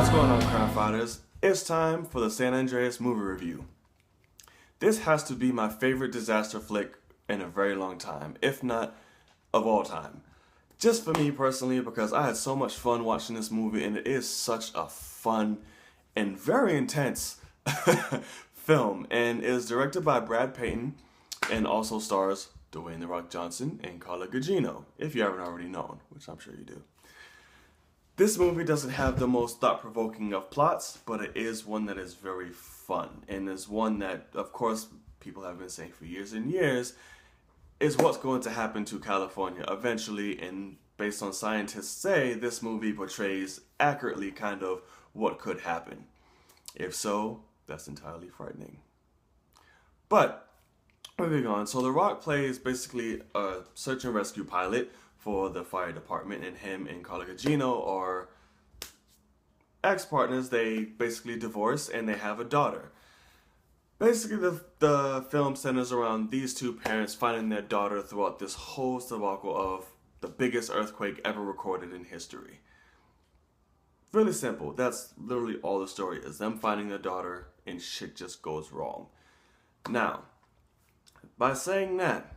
What's going on, crime fighters? It's time for the San Andreas movie review. This has to be my favorite disaster flick in a very long time, if not of all time. Just for me personally, because I had so much fun watching this movie, and it is such a fun and very intense film, and is directed by Brad Payton and also stars Dwayne "The Rock" Johnson and Carla Gugino, if you haven't already known, which I'm sure you do. This movie doesn't have the most thought-provoking of plots, but it is one that is very fun, and is one that, of course, people have been saying for years and years, is what's going to happen to California eventually, and based on scientists say, this movie portrays accurately kind of what could happen. If so, that's entirely frightening. But, moving on, so The Rock plays basically a search and rescue pilot for the fire department, and him and Carla Gugino are ex-partners. They basically divorce and they have a daughter. Basically, the film centers around these two parents finding their daughter throughout this whole debacle of the biggest earthquake ever recorded in history. Really simple. That's literally all the story is. Them finding their daughter and shit just goes wrong. Now, by saying that,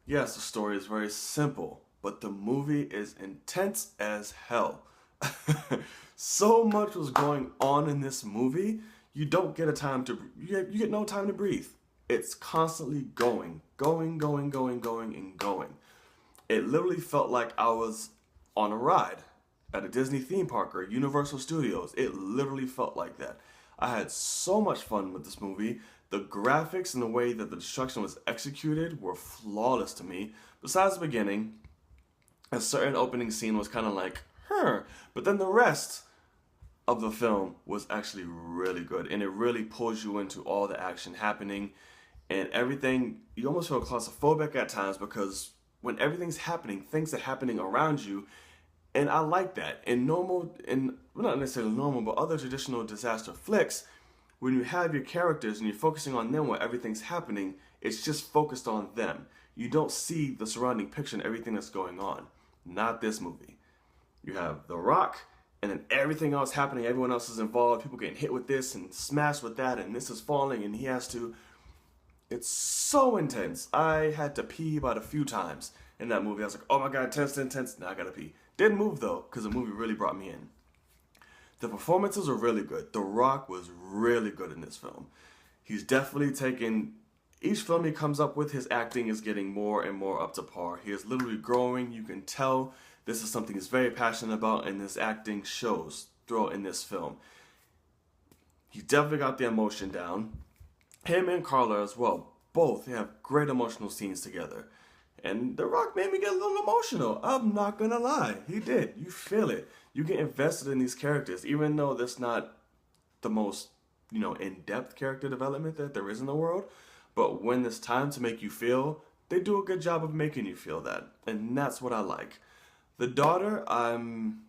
yes, the story is very simple, but the movie is intense as hell. So much was going on in this movie, you don't get you get no time to breathe. It's constantly going, and going. It literally felt like I was on a ride at a Disney theme park or Universal Studios. It literally felt like that. I had so much fun with this movie. The graphics and the way that the destruction was executed were flawless to me. Besides the beginning, a certain opening scene was kind of like, but then the rest of the film was actually really good, and it really pulls you into all the action happening and everything. You almost feel claustrophobic at times because when everything's happening, things are happening around you, and I like that. Well, not necessarily normal, but other traditional disaster flicks, when you have your characters and you're focusing on them while everything's happening, it's just focused on them. You don't see the surrounding picture and everything that's going on. Not this movie. You have The Rock, and then everything else happening, everyone else is involved, people getting hit with this and smashed with that, and this is falling, and he has to... It's so intense. I had to pee about a few times in that movie. I was like, oh my god, intense. Now I gotta pee. Didn't move though, because the movie really brought me in. The performances are really good. The Rock was really good in this film. He's definitely taken... Each film he comes up with, his acting is getting more and more up to par. He is literally growing. You can tell this is something he's very passionate about, and his acting shows throughout in this film. He definitely got the emotion down. Him and Carla as well. Both have great emotional scenes together. And The Rock made me get a little emotional. I'm not gonna lie. He did. You feel it. You get invested in these characters, even though that's not the most, in-depth character development that there is in the world. But when it's time to make you feel, they do a good job of making you feel that. And that's what I like. The daughter, I'm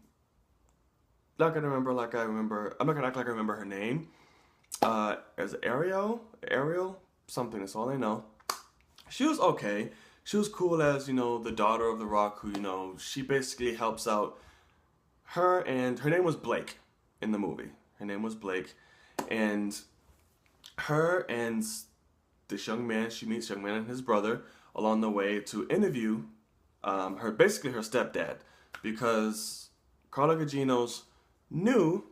not gonna remember like I remember. I'm not gonna act like I remember her name. As Ariel, something. That's all I know. She was okay. She was cool as the daughter of The Rock, who she basically helps out her, and her name was Blake in the movie. Her name was Blake, and her and this young man, she meets young man and his brother along the way to interview her stepdad, because Carla Gugino's new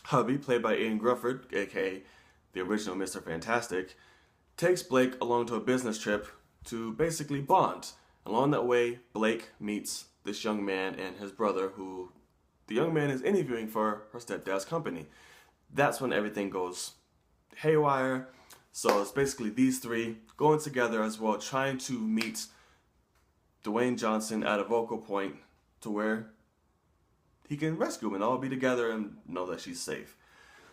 hubby, played by Ian Grufford, aka the original Mr. Fantastic, takes Blake along to a business trip to basically bond. Along that way, Blake meets this young man and his brother, who the young man is interviewing for her stepdad's company. That's when everything goes haywire. So it's basically these three going together as well, trying to meet Dwayne Johnson at a vocal point to where he can rescue him and all be together and know that she's safe.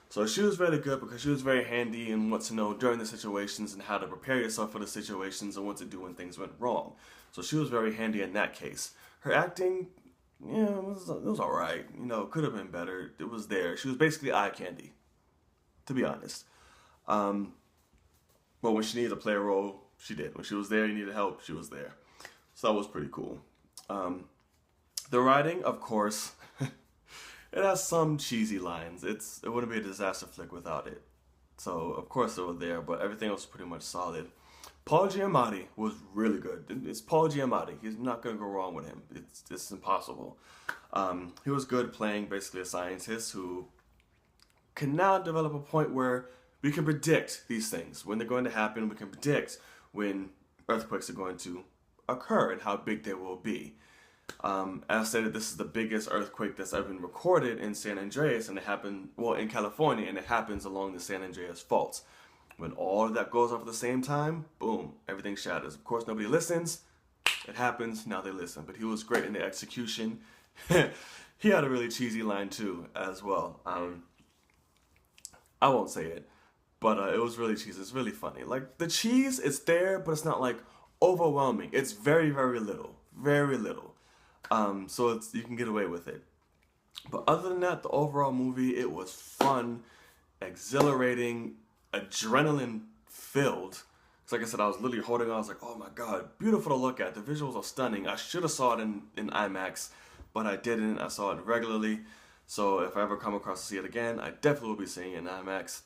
So she was really good because she was very handy in what to know during the situations and how to prepare yourself for the situations and what to do when things went wrong. So she was very handy in that case. Her acting, it was alright. Could have been better. It was there. She was basically eye candy, to be honest. But when she needed to play a role, she did. When she was there, you needed help, she was there. So that was pretty cool. The writing, of course, It has some cheesy lines. It wouldn't be a disaster flick without it. So of course they were there, but everything else was pretty much solid. Paul Giamatti was really good. It's Paul Giamatti. He's not gonna go wrong with him. It's impossible. He was good playing basically a scientist who can now develop a point where we can predict these things when they're going to happen. We can predict when earthquakes are going to occur and how big they will be. As stated, this is the biggest earthquake that's ever been recorded in San Andreas, and it happened, well, in California, and it happens along the San Andreas Fault. When all of that goes off at the same time, boom, everything shatters. Of course, nobody listens. It happens, now they listen. But he was great in the execution. He had a really cheesy line, too, as well. I won't say it, but it was really cheesy. It's really funny. Like, the cheese is there, but it's not, like, overwhelming. It's very, very little. Very little. So you can get away with it. But other than that, the overall movie, it was fun, exhilarating, adrenaline filled. Because like I said, I was literally holding on. I was like, oh my god, beautiful to look at. The visuals are stunning. I should have saw it in IMAX, but I didn't. I saw it regularly. So if I ever come across to see it again, I definitely will be seeing it in IMAX.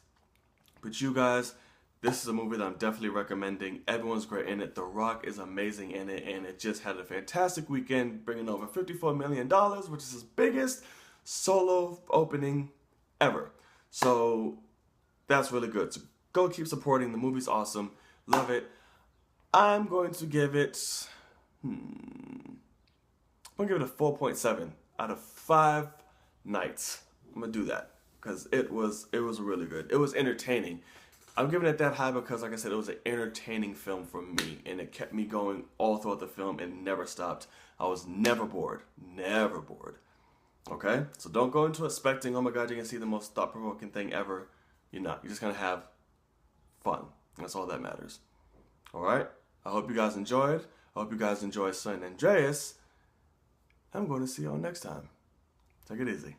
But you guys, this is a movie that I'm definitely recommending. Everyone's great in it. The Rock is amazing in it, and it just had a fantastic weekend, bringing over $54 million, which is his biggest solo opening ever. So that's really good. So go keep supporting. The movie's awesome. Love it. I'm going to give it, I'm going to give it a 4.7 out of 5 nights. I'm going to do that because it was really good. It was entertaining. I'm giving it that high because, like I said, it was an entertaining film for me, and it kept me going all throughout the film and never stopped. I was never bored. Never bored. Okay? So don't go into expecting, oh my god, you're going to see the most thought-provoking thing ever. You're not. You're just going to have fun. That's all that matters. Alright? I hope you guys enjoyed. I hope you guys enjoy San Andreas. I'm going to see y'all next time. Take it easy.